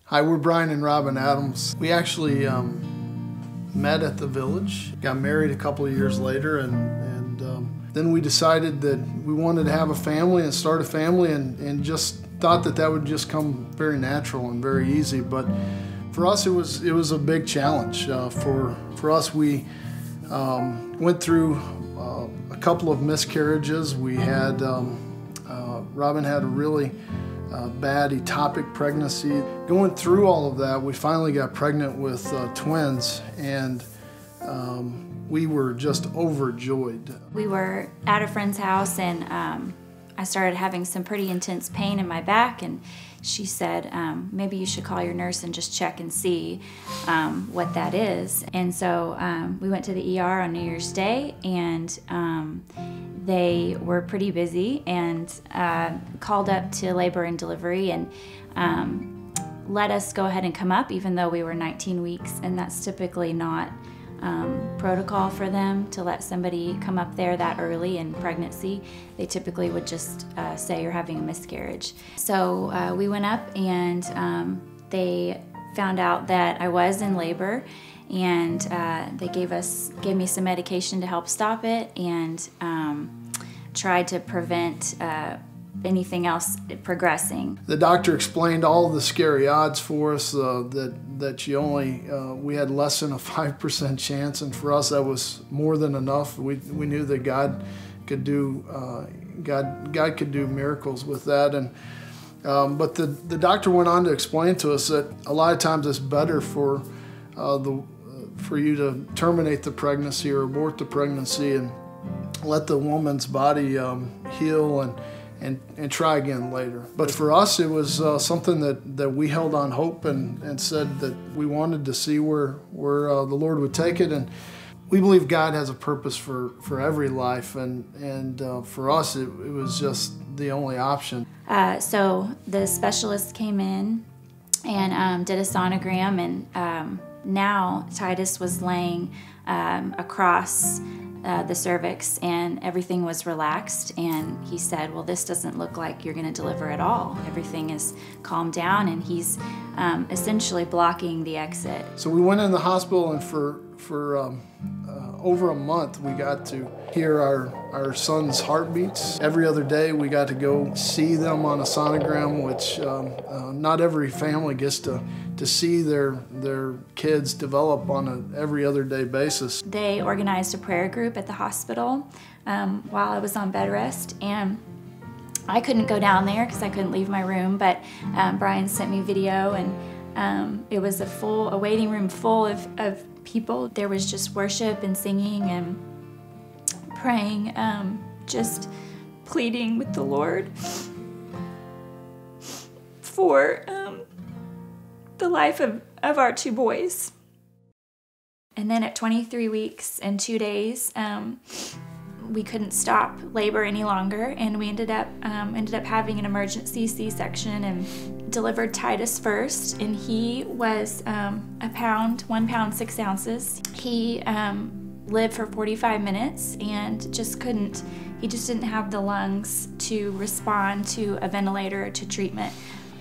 Hi, we're Brian and Robin Adams. We actually met at the Village, got married a couple of years later, and then we decided that we wanted to have a family and start a family, and just thought that that would just come very natural and very easy. But for us, it was a big challenge. For us, we went through a couple of miscarriages. We had Robin had a really bad ectopic pregnancy. Going through all of that, we finally got pregnant with twins, and we were just overjoyed. We were at a friend's house, and I started having some pretty intense pain in my back, and she said, maybe you should call your nurse and just check and see what that is. And so we went to the ER on New Year's Day, and they were pretty busy, and called up to labor and delivery, and let us go ahead and come up, even though we were 19 weeks, and that's typically not protocol for them to let somebody come up there that early in pregnancy. They typically would just say you're having a miscarriage. So we went up, and they found out that I was in labor, and they gave me some medication to help stop it, and tried to prevent anything else progressing. The doctor explained all the scary odds for us, that you only, we had less than a 5% chance, and for us that was more than enough. We knew that God could do miracles with that, and but the doctor went on to explain to us that a lot of times it's better for you to terminate the pregnancy or abort the pregnancy and let the woman's body heal and try again later. But for us, it was something that we held on hope and said that we wanted to see where the Lord would take it. And we believe God has a purpose for every life, and for us, it was just the only option. So the specialist came in and did a sonogram, and now Titus was laying across the cervix, and everything was relaxed, and he said, well, this doesn't look like you're going to deliver at all. Everything is calmed down, and he's essentially blocking the exit. So we went in the hospital, and for over a month we got to hear our son's heartbeats. Every other day we got to go see them on a sonogram, which not every family gets to see their kids develop on an every other day basis. They organized a prayer group at the hospital while I was on bed rest, and I couldn't go down there because I couldn't leave my room, but Brian sent me video, and it was a waiting room full of people. There was just worship and singing and praying, just pleading with the Lord for the life of our two boys. And then at 23 weeks and 2 days, we couldn't stop labor any longer, and we ended up having an emergency C-section and delivered Titus first, and he was 1 pound 6 ounces. He lived for 45 minutes and he just didn't have the lungs to respond to a ventilator or to treatment.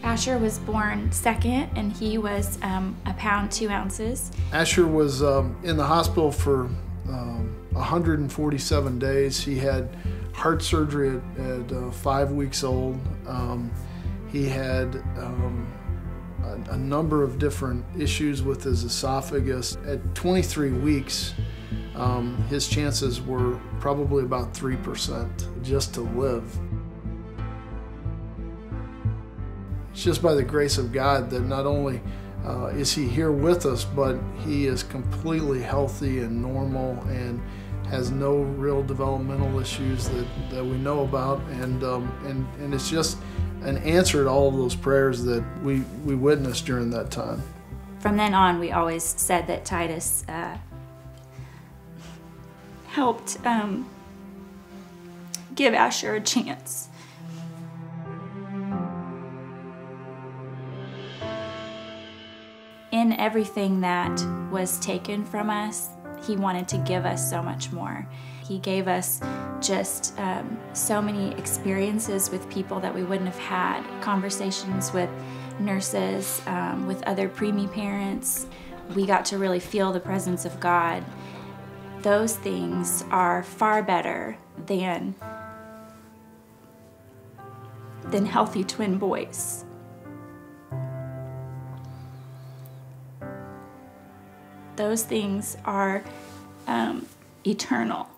Asher was born second, and he was 1 pound 2 ounces. Asher was in the hospital for 147 days. He had heart surgery at 5 weeks old. He had a number of different issues with his esophagus. At 23 weeks, his chances were probably about 3% just to live. It's just by the grace of God that not only is he here with us, but he is completely healthy and normal and has no real developmental issues that we know about, and it's just an answer to all of those prayers that we witnessed during that time. From then on, we always said that Titus helped give Asher a chance. In everything that was taken from us, he wanted to give us so much more. He gave us just so many experiences with people that we wouldn't have had, conversations with nurses, with other preemie parents. We got to really feel the presence of God. Those things are far better than healthy twin boys. Those things are eternal.